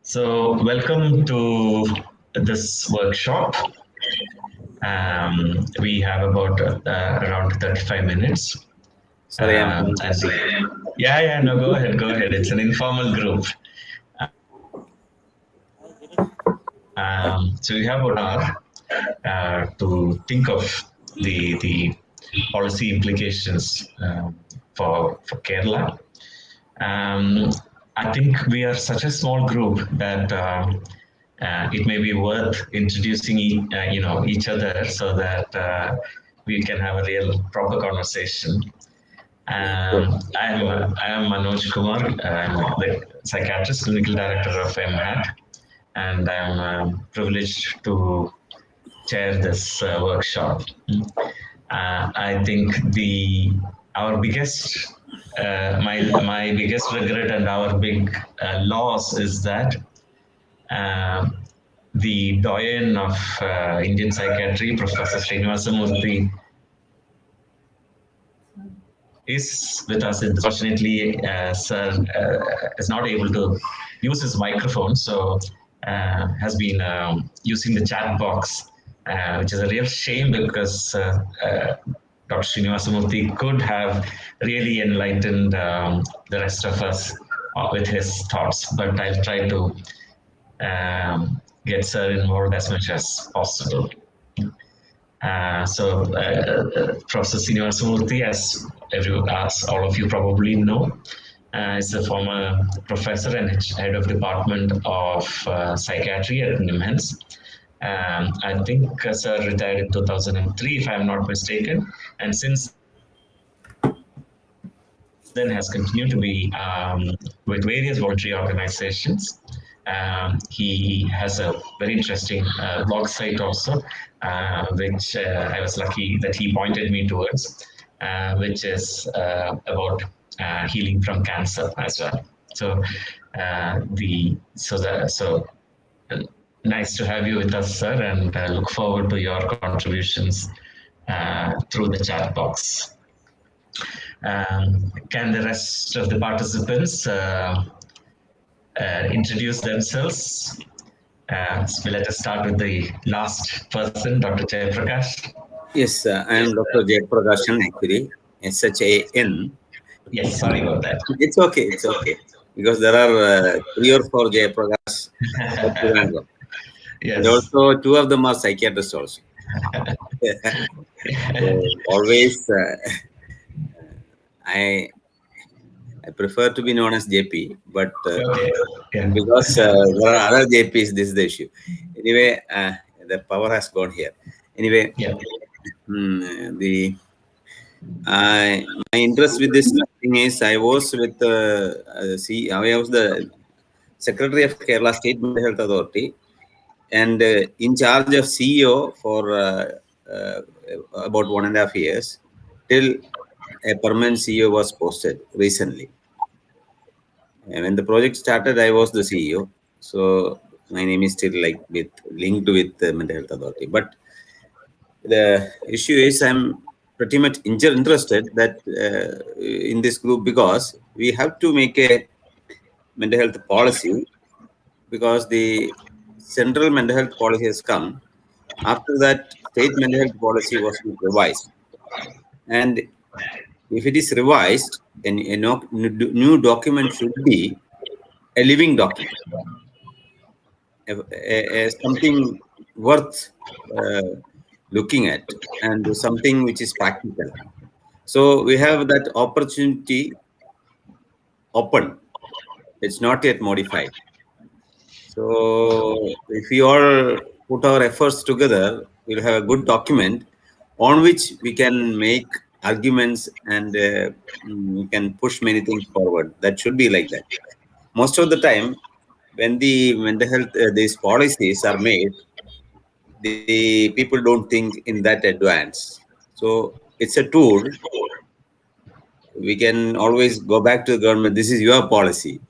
So, welcome to this workshop. We have about around 35 minutes. Sorry, No, go ahead. It's an informal group. So we have about an hour to think of the policy implications for Kerala. I think we are such a small group that it may be worth introducing each other so that we can have a real proper conversation. I am Manoj Kumar. I'm the psychiatrist, clinical director of MHAT, and I'm privileged to chair this workshop. I think our biggest my biggest regret and our big loss is that the doyen of Indian psychiatry, Professor Srinivasa Murthy, is with us. Unfortunately, sir is not able to use his microphone, so has been using the chat box, which is a real shame because Dr. Srinivasa Murthy could have really enlightened the rest of us with his thoughts, but I'll try to get sir involved as much as possible. Professor Srinivasa Murthy, as all of you probably know, is a former professor and head of department of psychiatry at MeHeLP. I think sir retired in 2003, if I'm not mistaken, and since then has continued to be with various voluntary organizations. He has a very interesting blog site also, which I was lucky that he pointed me towards, which is about healing from cancer as well. So, nice to have you with us, sir, and look forward to your contributions through the chat box. Can the rest of the participants introduce themselves? So let us start with the last person, Dr. Jayaprakash. Yes, I am Dr. Jayaprakash, actually, SHAN. Yes, sorry about that. It's okay, because there are 3 or 4 Jayaprakash. Yes. And also 2 of them are psychiatrists also. So always, I prefer to be known as JP, but because there are other JPs, this is the issue. Anyway, the power has gone here. Anyway, my interest with this thing is I was with I was the Secretary of Kerala State Mental Health Authority and in charge of CEO for about 1.5 years till a permanent CEO was posted recently. And when the project started, I was the CEO. So my name is still linked with the Mental Health Authority. But the issue is I'm pretty much interested that in this group because we have to make a mental health policy because the central mental health policy has come. After that, state mental health policy was revised. And if it is revised, a new document should be a living document, something worth looking at and something which is practical. So we have that opportunity open. It's not yet modified. So if we all put our efforts together, we'll have a good document on which we can make arguments and we can push many things forward. That should be like that. Most of the time, when the mental health, these policies are made, the people don't think in that advance. So it's a tool. We can always go back to the government. This is your policy.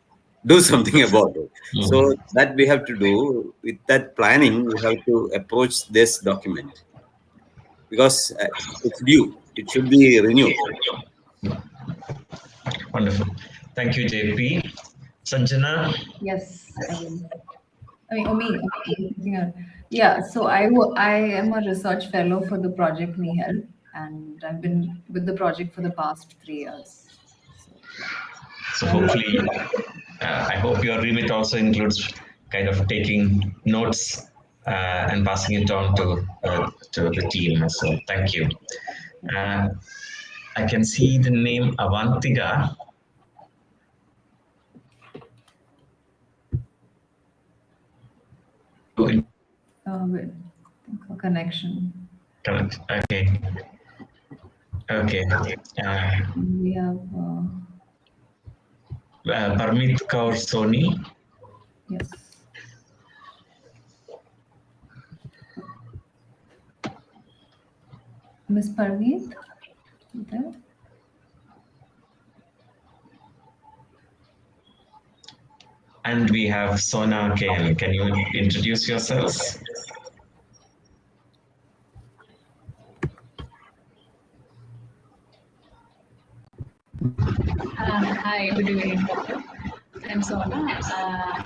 Do something about it. So that we have to do. With that planning, we have to approach this document because it's due. It should be renewed. Wonderful. Thank you, JP. Sanjana? Yes, I will. Yeah, so I am a research fellow for the project MeHeLP, and I've been with the project for the past 3 years. So yeah, So I would love hopefully, I hope your remit also includes kind of taking notes and passing it on to the team. So thank you. Uh, I can see the name Avantika. wait, a connection. Correct. Okay. Okay. We have Parmit Kaur Soni. yes, Miss Parmeet. There. And we have Sona KL. Can you introduce yourselves? Hi, good evening, doctor. I'm Sona.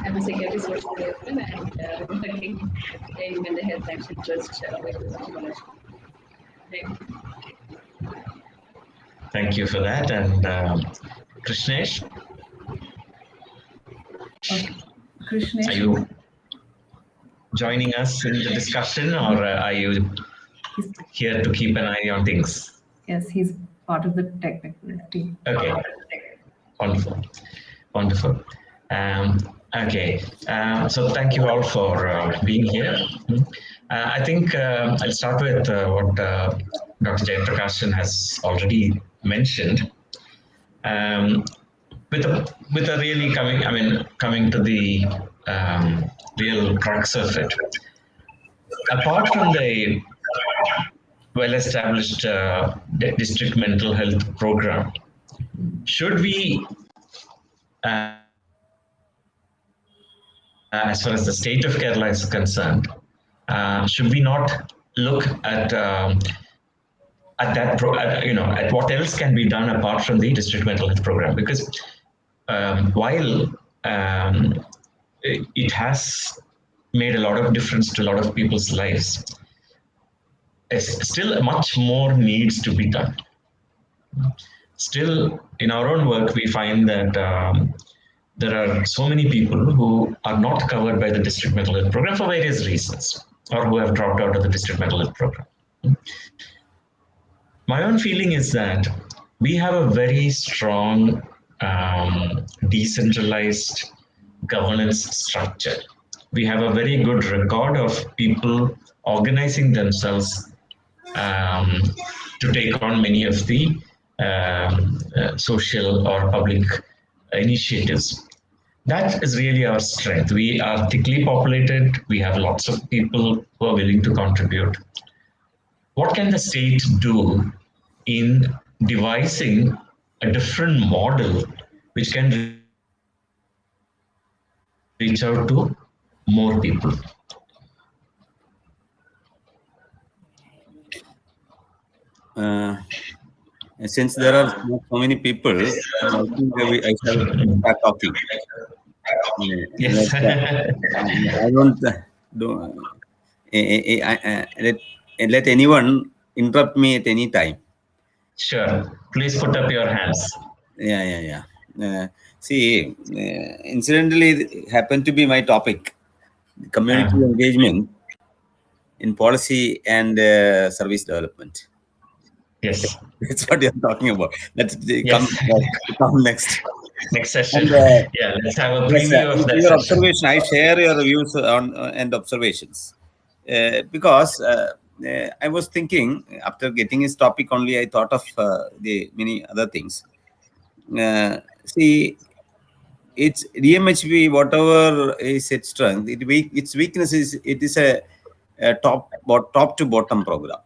I'm a security social worker and working in the Health Action Trust with Manoj. Thank you for that. And Krishnesh, Okay. are Krishnesh. you joining us in the discussion, or are you here to keep an eye on things? Yes, he's part of the technical team. Okay, wonderful, wonderful. Okay, so thank you all for being here. I think I'll start with what Dr. Jayaprakashan has already mentioned. With a really coming to the real crux of it. Apart from the well-established district mental health program, should we, as far as the state of Kerala is concerned, should we not look at that, at what else can be done apart from the district mental health program? Because while it has made a lot of difference to a lot of people's lives, still much more needs to be done. Still, in our own work, we find that there are so many people who are not covered by the district mental health program for various reasons, or who have dropped out of the district mental health program. My own feeling is that we have a very strong decentralized governance structure. We have a very good record of people organizing themselves to take on many of the social or public initiatives. That is really our strength. We are thickly populated. We have lots of people who are willing to contribute. What can the state do in devising a different model which can reach out to more people? Since there are so many people, I think I shall start talking. Yes. I don't let anyone interrupt me at any time. Sure. Please put up your hands. Yeah. See, incidentally, it happened to be my topic, community engagement in policy and service development. Yes. That's what you're talking about. Let's Yes. come next. Next session. And, Yeah, let's have a yes, preview of that your session. observation. I share your views on and observations because I was thinking after getting his topic only, I thought of the many other things. See, it's DMHP, whatever is its strength, its weakness is it is a top to bottom program.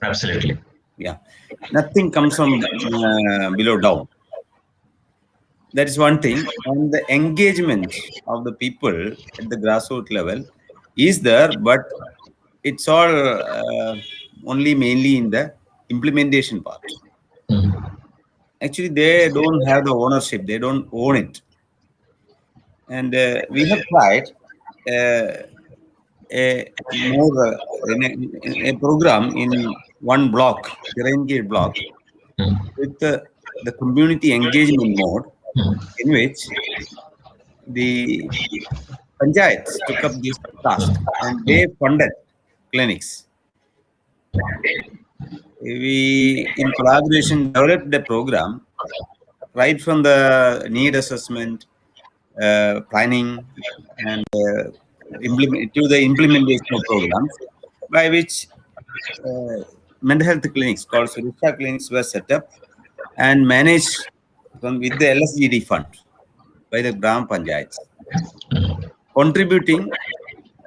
Absolutely. Yeah, nothing comes from below down. That is one thing, and the engagement of the people at the grassroots level is there, but it's all only mainly in the implementation part. Actually, they don't have the ownership; they don't own it. And we have tried a program in one block, Tirangir block, with the community engagement mode, in which the panchayats took up this task and they funded clinics. We, in collaboration, developed a program right from the need assessment, planning, and to the implementation of programs by which mental health clinics called Surisha clinics were set up and managed with the LSGD fund by the Gram Panchayats, contributing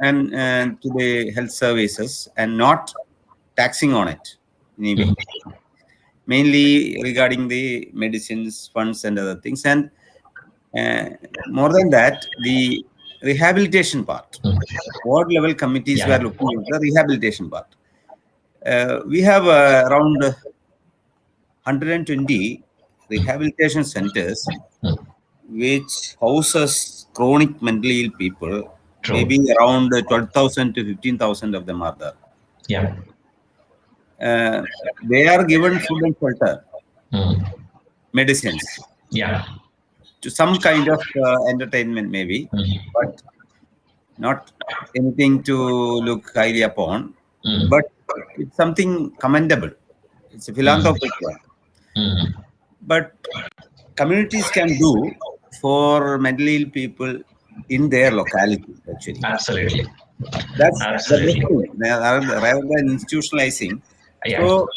and to the health services and not taxing on it in any way. Mainly regarding the medicines, funds, and other things. And more than that, the rehabilitation part. Ward level committees were looking at the rehabilitation part. We have around 120 rehabilitation centers which houses chronic mentally ill people. Maybe around 12,000 to 15,000 of them are there. Yeah. They are given food and shelter, medicines, to some kind of entertainment maybe, but not anything to look highly upon. But it's something commendable. It's a philanthropic work. But communities can do for mentally ill people in their locality, actually. Absolutely. That's the best thing, rather than institutionalizing. So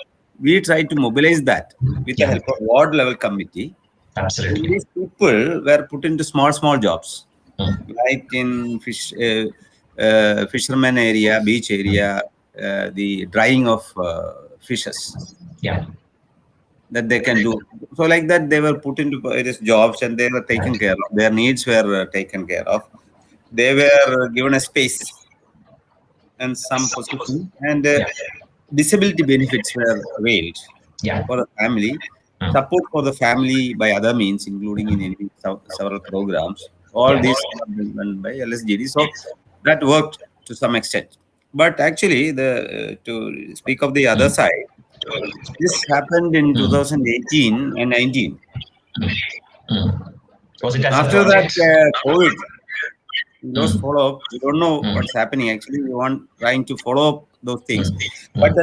we try to mobilize that with the help of ward level committee. Absolutely. These people were put into small jobs, like in fisherman area, beach area, the drying of fishes. That they can do. So like that, they were put into various jobs and they were taken care of. Their needs were taken care of. They were given a space and some position, and disability benefits were availed for the family. Support for the family by other means, including in several programs. All these are done by LSGD. So that worked to some extent. But actually, to speak of the other side, this happened in 2018 and 19. Was it after that, COVID, we lost follow-up. We don't know what's happening. Actually, we want trying to follow up those things. But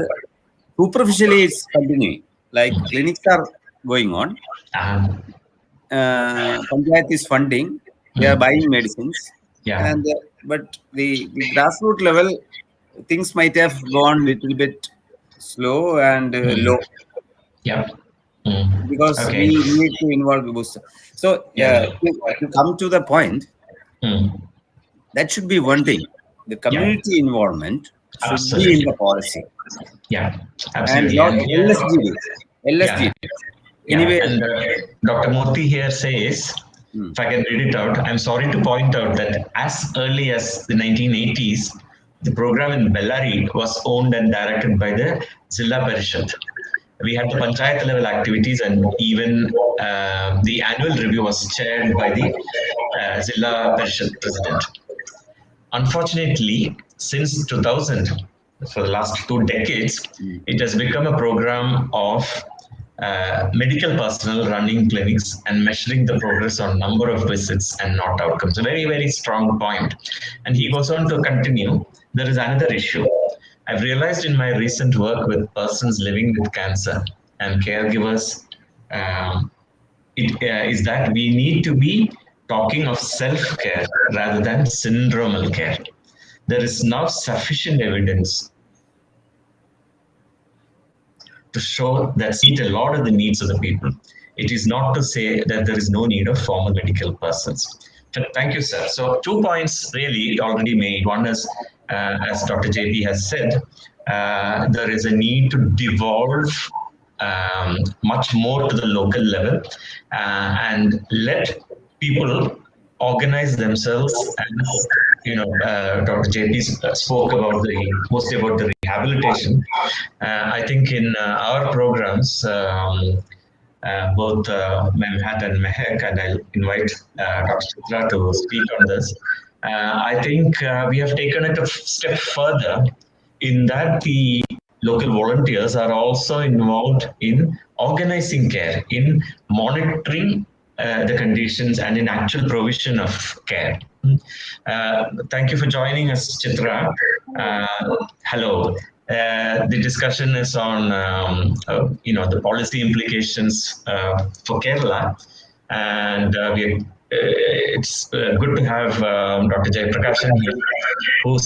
superficially, it's continuing. Like clinics are going on. Panchayat is funding. They are buying medicines. And but the grassroots level, things might have gone a little bit slow and low. Because we need to involve the booster. So to come to the point, that should be one thing. The community involvement should be in the policy. Absolutely. And not LSGD. Anyway, and Dr. Murthy here says, if I can read it out, I'm sorry to point out that as early as the 1980s, the program in Bellary was owned and directed by the Zilla Parishad. We had the panchayat level activities, and even the annual review was chaired by the Zilla Parishad president. Unfortunately, since 2000, for the last 2 decades, it has become a program of medical personnel running clinics and measuring the progress on number of visits and not outcomes. A very, very strong point. And he goes on to continue, there is another issue. I've realized in my recent work with persons living with cancer and caregivers is that we need to be talking of self-care rather than syndromal care. There is now sufficient evidence to show that meet a lot of the needs of the people. It is not to say that there is no need of formal medical persons. Thank you, sir. So 2 points really already made. One is, as Dr. JP has said, there is a need to devolve much more to the local level and let people organize themselves. And Dr. JP spoke about mostly about the rehabilitation. I think in our programs, both MHAT and MeHeLP, and I'll invite Dr. Chitra to speak on this. I think we have taken it a step further in that the local volunteers are also involved in organizing care, in monitoring the conditions and in actual provision of care. Thank you for joining us, Chitra. Hello. The discussion is on, the policy implications for Kerala, and it's good to have Dr. Jayaprakash here, who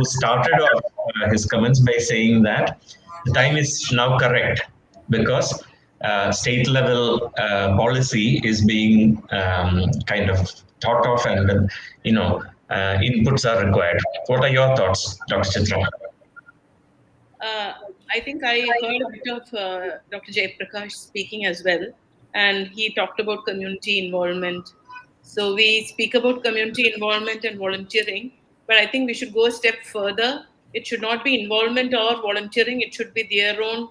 started off his comments by saying that the time is now correct because state level policy is being kind of thought of, and inputs are required. What are your thoughts, Dr. Chitra? I think I heard a bit of Dr. Jayaprakash speaking as well, and he talked about community involvement. So we speak about community involvement and volunteering, but I think we should go a step further. It should not be involvement or volunteering, it should be their own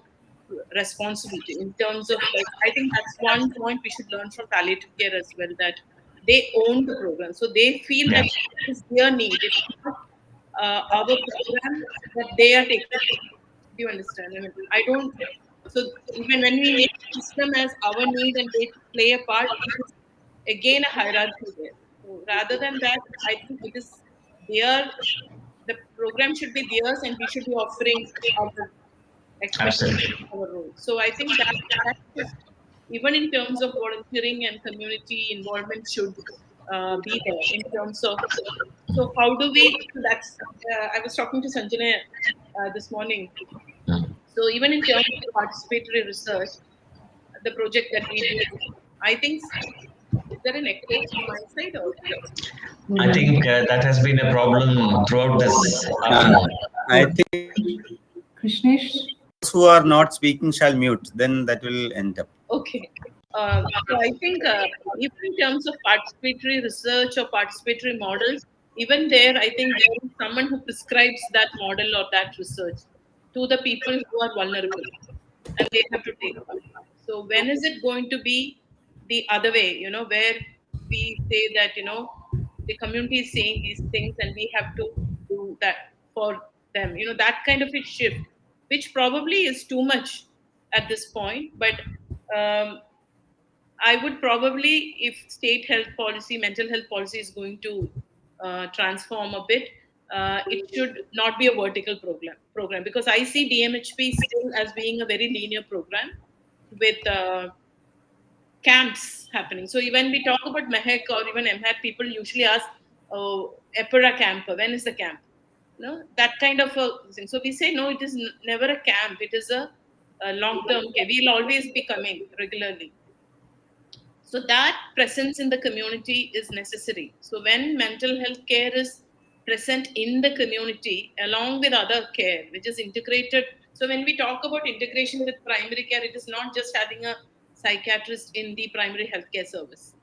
responsibility in terms of, like, I think that's one point we should learn from palliative care as well, that they own the program. So they feel Yeah. that it is their need. It's not our program that they are taking. Do you understand? I mean, I don't. So even when we make the system as our need and they play a part, it is again a hierarchy there. So rather than that, I think it is their. The program should be theirs, and we should be offering our expertise, Absolutely. our role. So I think that should, even in terms of volunteering and community involvement, should be there in terms of. So how do we? So that's. I was talking to Sanjana this morning. So even in terms of participatory research, the project that we do, I think, is there an echo from my side or? I think that has been a problem throughout this afternoon. I think Krishnesh? those who are not speaking shall mute, then that will end up. Okay. So I think even in terms of participatory research or participatory models, even there, I think there is someone who prescribes that model or that research to the people who are vulnerable, and they have to take part. So when is it going to be the other way? Where we say that the community is saying these things, and we have to do that for them. That kind of a shift, which probably is too much at this point, but um, I would probably, if state health policy, mental health policy is going to transform a bit, it should not be a vertical program, because I see DMHP still as being a very linear program with camps happening. So when we talk about MEHEC or even MHAT, people usually ask, "Oh, EPIRA camp, when is the camp?" That kind of a thing. So we say, no, it is never a camp. It is a long-term care. We'll always be coming regularly. So that presence in the community is necessary. So when mental health care is present in the community along with other care, which is integrated. So when we talk about integration with primary care, it is not just having a psychiatrist in the primary healthcare service.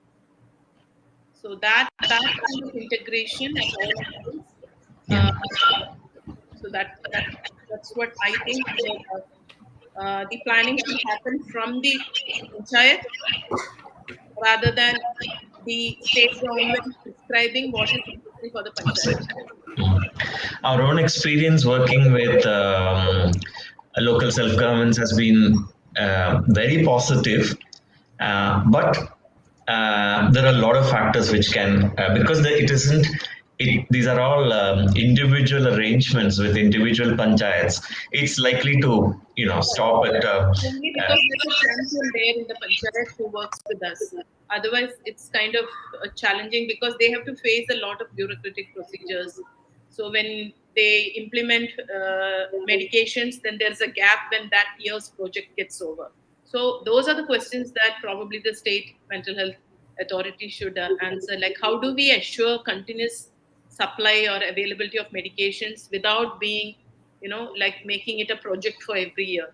So that kind of integration at all levels. Yeah. So that's what I think. The planning should happen from the panchayat rather than the state government prescribing what is necessary for the panchayat. Our own experience working with local self-governments has been very positive, but there are a lot of factors which can, because it isn't, these are all individual arrangements with individual panchayats. It's likely to, stop at. Only because there's a champion there in the panchayat who works with us. Otherwise, it's kind of challenging because they have to face a lot of bureaucratic procedures. So when they implement medications, then there's a gap when that year's project gets over. So those are the questions that probably the state mental health authority should answer. Like, how do we assure continuous supply or availability of medications without being, like making it a project for every year?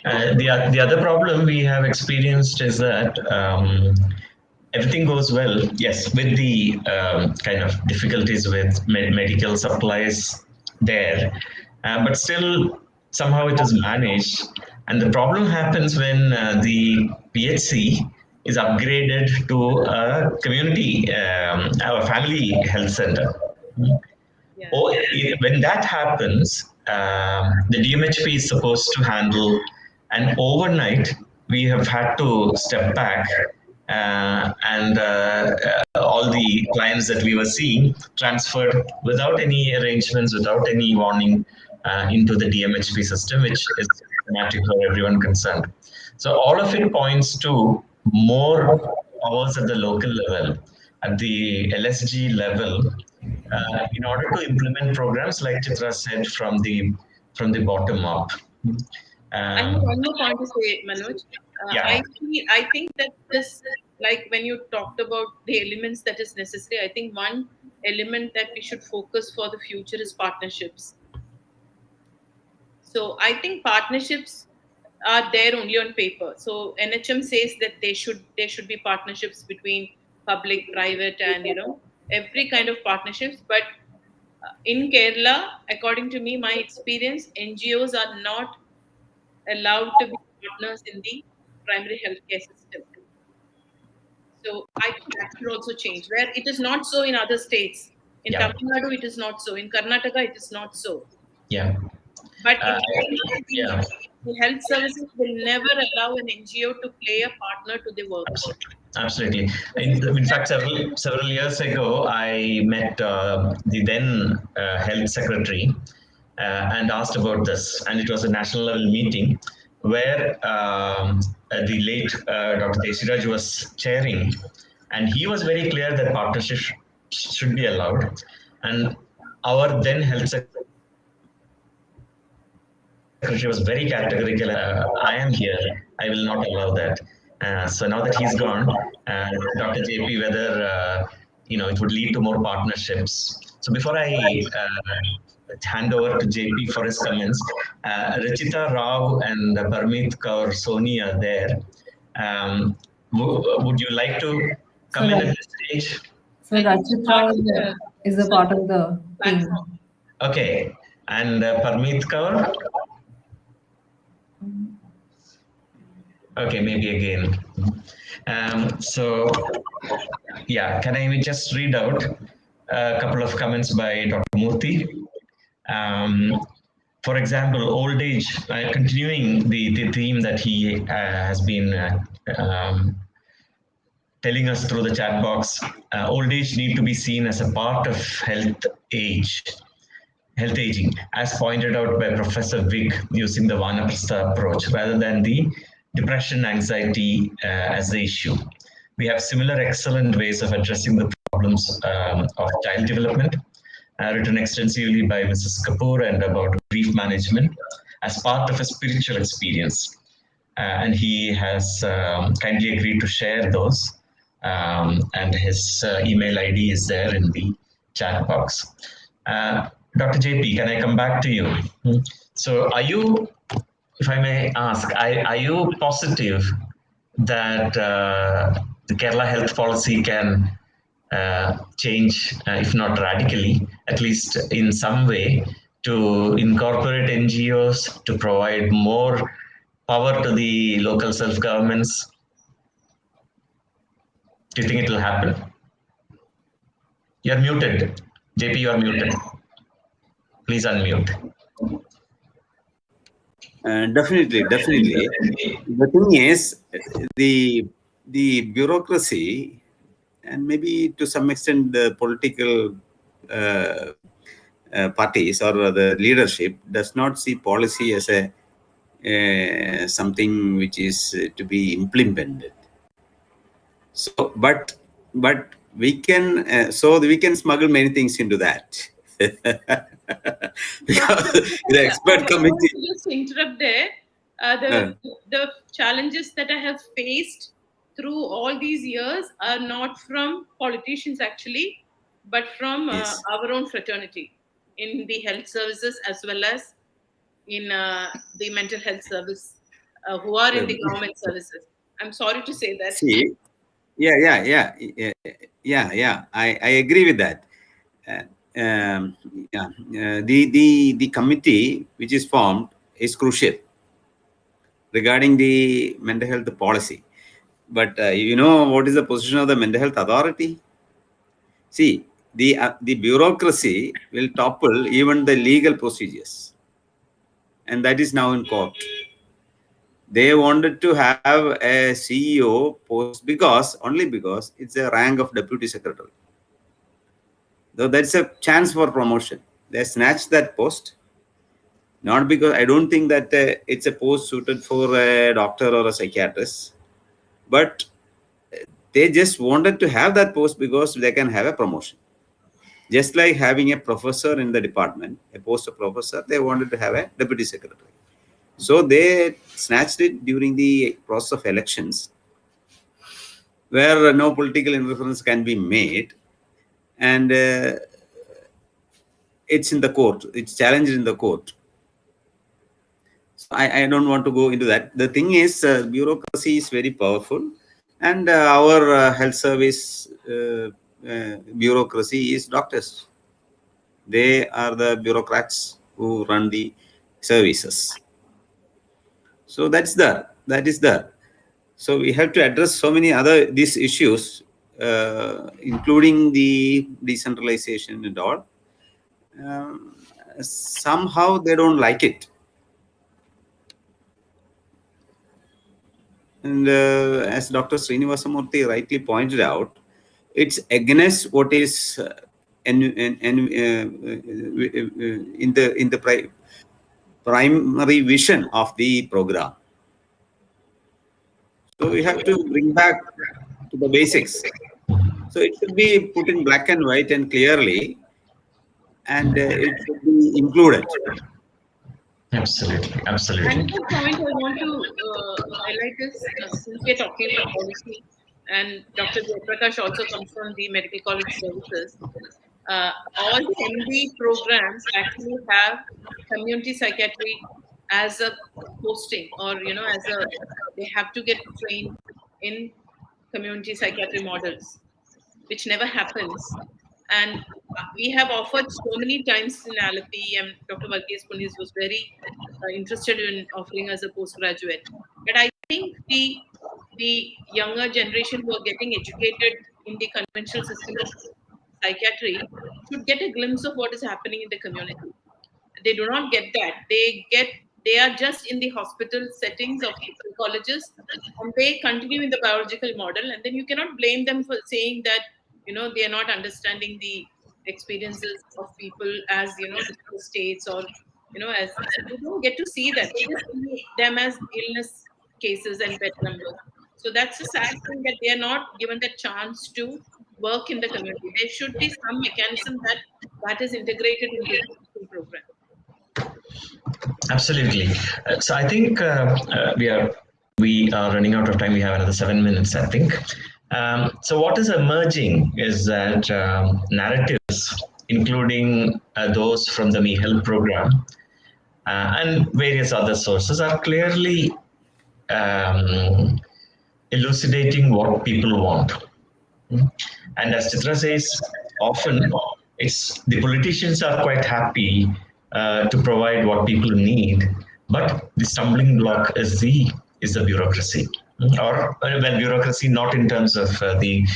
The other problem we have experienced is that everything goes well, yes, with the kind of difficulties with medical supplies there, but still somehow it is managed. And the problem happens when the PHC is upgraded to a community, our family health center. Yeah. Or when that happens, the DMHP is supposed to handle, and overnight we have had to step back, and all the clients that we were seeing transferred without any arrangements, without any warning, into the DMHP system, which is systematic for everyone concerned. So all of it points to more powers at the local level, at the LSG level, in order to implement programs like Chitra said from the bottom up. I have one more point to say, Manoj. Yeah. I think that this, like when you talked about the elements that is necessary, I think one element that we should focus for the future is partnerships. So I think partnerships are there only on paper. So NHM says that there should be partnerships between public, private, and every kind of partnerships. But in Kerala, according to me, my experience, NGOs are not allowed to be partners in the primary healthcare system. So I think that should also change. Where it is not so in other states. In Yeah. Tamil Nadu, it is not so. In Karnataka, it is not so. Yeah. But in Uh, Kerala, yeah. the health services will never allow an NGO to play a partner to the work. Absolutely. In fact, several years ago, I met the then health secretary and asked about this, and it was a national level meeting where the late Dr. Desiraj was chairing, and he was very clear that partnership should be allowed, and our then health secretary was very categorical. I am here. I will not allow that. So now that he's gone, Dr. JP, whether it would lead to more partnerships. So before I hand over to JP for his comments, Rachita Rao and Parmeet Kaur Soni are there. Would you like to come in at this stage? So Rachita is a part of the team. Okay. And Parmeet Kaur? Okay, maybe again. So, yeah, can I just read out a couple of comments by Dr. Murthy? For example, old age, continuing the theme that he has been telling us through the chat box, old age need to be seen as a part of health aging, as pointed out by Professor Vig using the Vanaprastha approach rather than the depression, anxiety as the issue. We have similar excellent ways of addressing the problems of child development, written extensively by Mrs. Kapoor and about grief management as part of a spiritual experience. And he has kindly agreed to share those. And his email ID is there in the chat box. Dr. JP, can I come back to you? So are you, if I may ask, are you positive that the Kerala health policy can change, if not radically, at least in some way, to incorporate NGOs, to provide more power to the local self-governments? Do you think it will happen? You're muted. JP, you are muted. Please unmute. Definitely. The thing is, the bureaucracy and maybe to some extent the political parties or the leadership does not see policy as a something which is to be implemented. So, but we can we can smuggle many things into that. Because the expert committee. Just interrupt there. The challenges that I have faced through all these years are not from politicians actually, but from Yes. our own fraternity in the health services as well as in the mental health service who are in the government services. I'm sorry to say that. See, yeah. I agree with that. The committee which is formed is crucial regarding the mental health policy. But you know what is the position of the mental health authority? See, the bureaucracy will topple even the legal procedures, and that is now in court. They wanted to have a CEO post only because it's a rank of deputy secretary. Though that's a chance for promotion. They snatched that post, not because I don't think that it's a post suited for a doctor or a psychiatrist, but they just wanted to have that post because they can have a promotion. Just like having a professor in the department, a post of professor, they wanted to have a deputy secretary. So they snatched it during the process of elections, where no political interference can be made, and it's in the court. It's challenged in the court. So I don't want to go into that. The thing is, bureaucracy is very powerful, and our health service bureaucracy is doctors. They are the bureaucrats who run the services. So that is there. So we have to address so many other these issues, including the decentralization and all. Somehow they don't like it. And as Dr. Srinivasamurthy rightly pointed out, it's against what is in the primary vision of the program. So we have to bring back to the basics. So it should be put in black and white and clearly, and it should be included. Absolutely, absolutely. Another point I want to highlight is since we are talking about policy, and Dr. Jayprakash also comes from the medical college services. All the MD programs actually have community psychiatry as a posting, or they have to get trained in community psychiatry models, which never happens. And we have offered so many times in Alapi, and Dr. Varghese Punis was very interested in offering us a postgraduate. But I think the younger generation who are getting educated in the conventional system of psychiatry should get a glimpse of what is happening in the community. They do not get that. They are just in the hospital settings of colleges, and they continue in the biological model, and then you cannot blame them for saying that they are not understanding the experiences of people as different states, or as they don't get to see that. They just see them as illness cases and bed numbers. So that's a sad thing that they are not given the chance to work in the community. There should be some mechanism that is integrated into the program. Absolutely. So I think we are running out of time. We have another 7 minutes, I think. So what is emerging is that narratives, including those from the MeHeLP program and various other sources, are clearly elucidating what people want. And as Chitra says, often it's the politicians are quite happy to provide what people need, but the stumbling block is the bureaucracy, or well, bureaucracy not in terms of the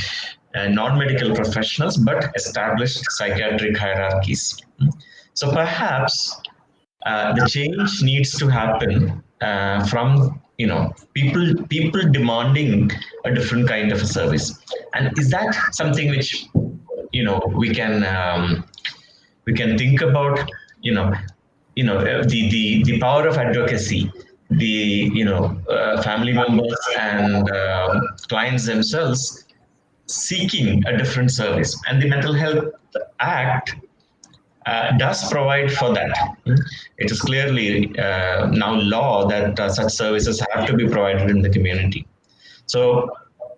non-medical professionals, but established psychiatric hierarchies. So perhaps the change needs to happen from people demanding a different kind of a service. And is that something which we can think about? The power of advocacy, the family members and clients themselves seeking a different service, and the Mental Health Act does provide for that. It is clearly now law that such services have to be provided in the community. So,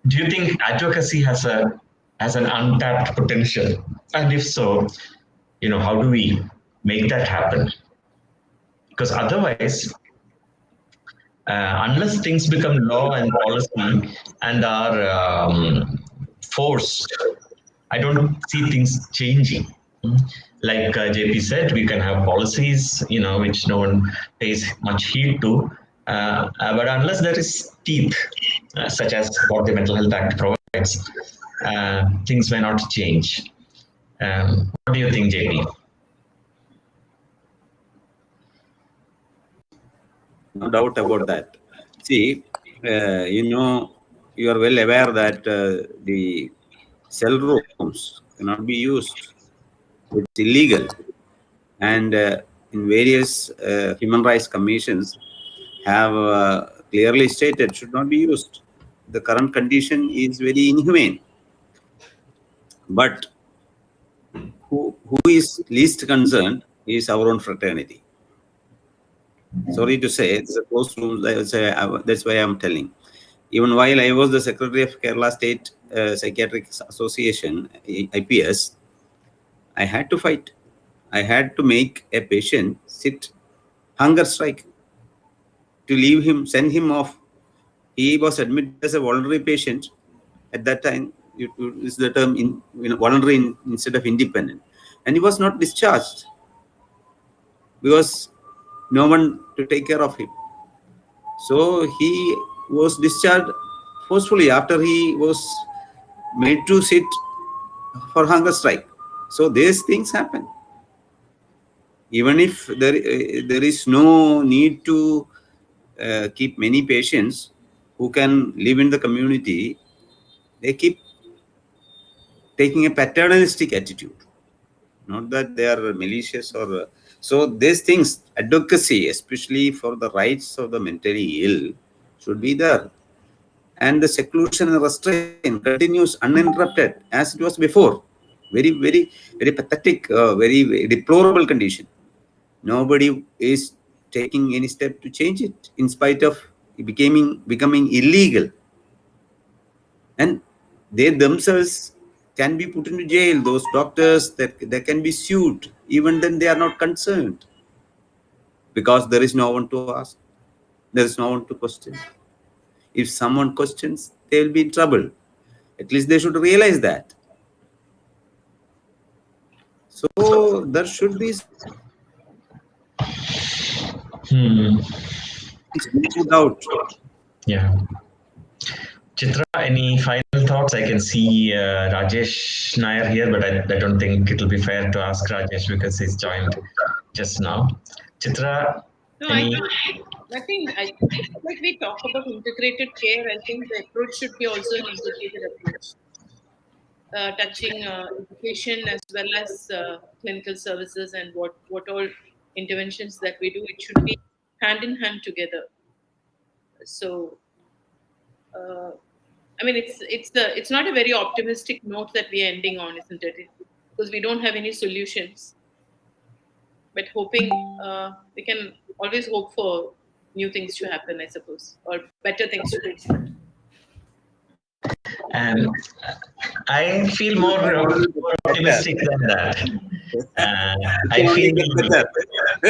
do you think advocacy has an untapped potential? And if so, how do we make that happen? Because otherwise, unless things become law and policy and are forced, I don't see things changing. Like JP said, we can have policies, which no one pays much heed to, But unless there is teeth, such as what the Mental Health Act provides, things may not change. What do you think, JP? No doubt about that. See, you are well aware that the cell rooms cannot be used. It's illegal. And in various human rights commissions have clearly stated should not be used. The current condition is very inhumane. But who is least concerned is our own fraternity. Sorry to say, it's a closed room. That's why I'm telling. Even while I was the secretary of Kerala State Psychiatric Association, IPS, I had to fight. I had to make a patient sit hunger strike to leave him, send him off. He was admitted as a voluntary patient. At that time, is the term voluntary instead of independent. And he was not discharged because no one to take care of him. So he was discharged forcefully after he was made to sit for hunger strike. So these things happen. Even if there is no need to keep many patients who can live in the community, they keep taking a paternalistic attitude. Not that they are malicious or so. These things, advocacy, especially for the rights of the mentally ill, should be there. And the seclusion and restraint continues uninterrupted as it was before. Very, very, very pathetic, very deplorable condition. Nobody is taking any step to change it, in spite of it becoming illegal. And they themselves can be put into jail. Those doctors, that they can be sued. Even then, they are not concerned because there is no one to ask. There is no one to question. If someone questions, they will be in trouble. At least they should realize that. So there should be no doubt. Yeah. Chitra, any final thoughts? I can see Rajesh Nair here, but I don't think it will be fair to ask Rajesh because he's joined just now. Chitra, No, any... I think like we talk about integrated care, I think the approach should be also an integrated approach, touching education as well as clinical services and what all interventions that we do. It should be hand in hand together. So, I mean, it's not a very optimistic note that we are ending on, isn't it? Because we don't have any solutions, but hoping we can always hope for new things to happen, I suppose, or better things to happen. And I feel more optimistic than that. I feel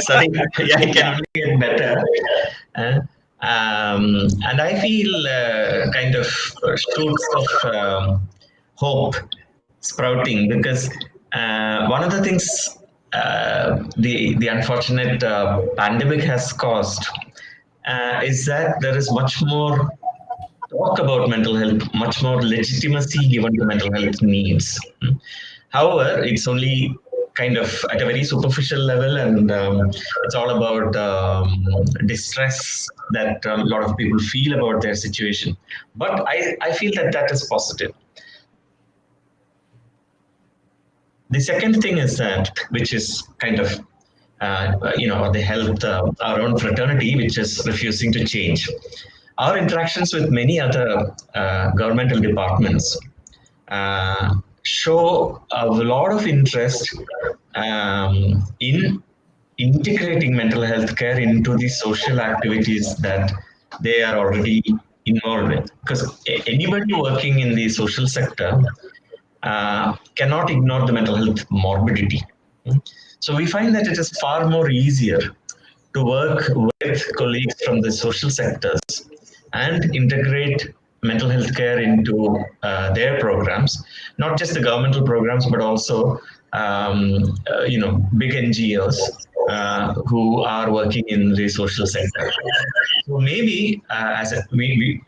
sorry, yeah, it can only get better. And I feel kind of shoots of hope sprouting because one of the things the unfortunate pandemic has caused is that there is much more talk about mental health, much more legitimacy given to mental health needs. However, it's only kind of at a very superficial level, and it's all about distress that a lot of people feel about their situation. But I feel that is positive. The second thing is that, which is kind of the health, our own fraternity, which is refusing to change. Our interactions with many other governmental departments show a lot of interest in integrating mental health care into the social activities that they are already involved with. Because anybody working in the social sector cannot ignore the mental health morbidity. So we find that it is far more easier to work with colleagues from the social sectors and integrate mental health care into their programs, not just the governmental programs, but also big NGOs who are working in the social sector. So maybe I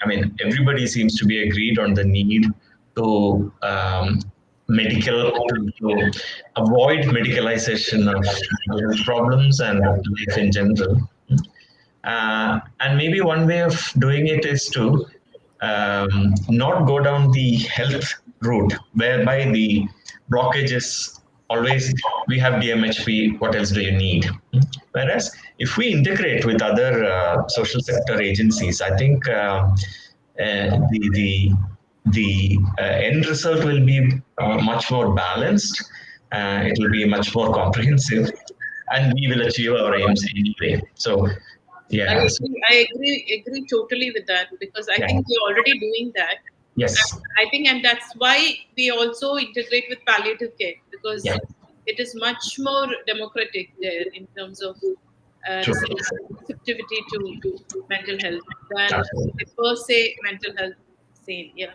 mean, everybody seems to be agreed on the need to to avoid medicalization of health problems and life in general. And maybe one way of doing it is to not go down the health route, whereby the blockage is always we have DMHP, what else do you need? Whereas if we integrate with other social sector agencies, I think the end result will be much more balanced. It will be much more comprehensive, and we will achieve our aims anyway. So, yeah. I agree totally with that, because I think we're already doing that. Yes. And I think, and that's why we also integrate with palliative care, because it is much more democratic there in terms of receptivity to mental health than per se mental health sane. Yeah.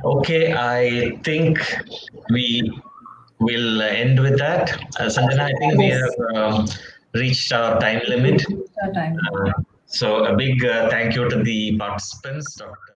Okay, I think we will end with that. Sanjana, I think we have reached our time limit. Our time. So a big thank you to the participants, Dr.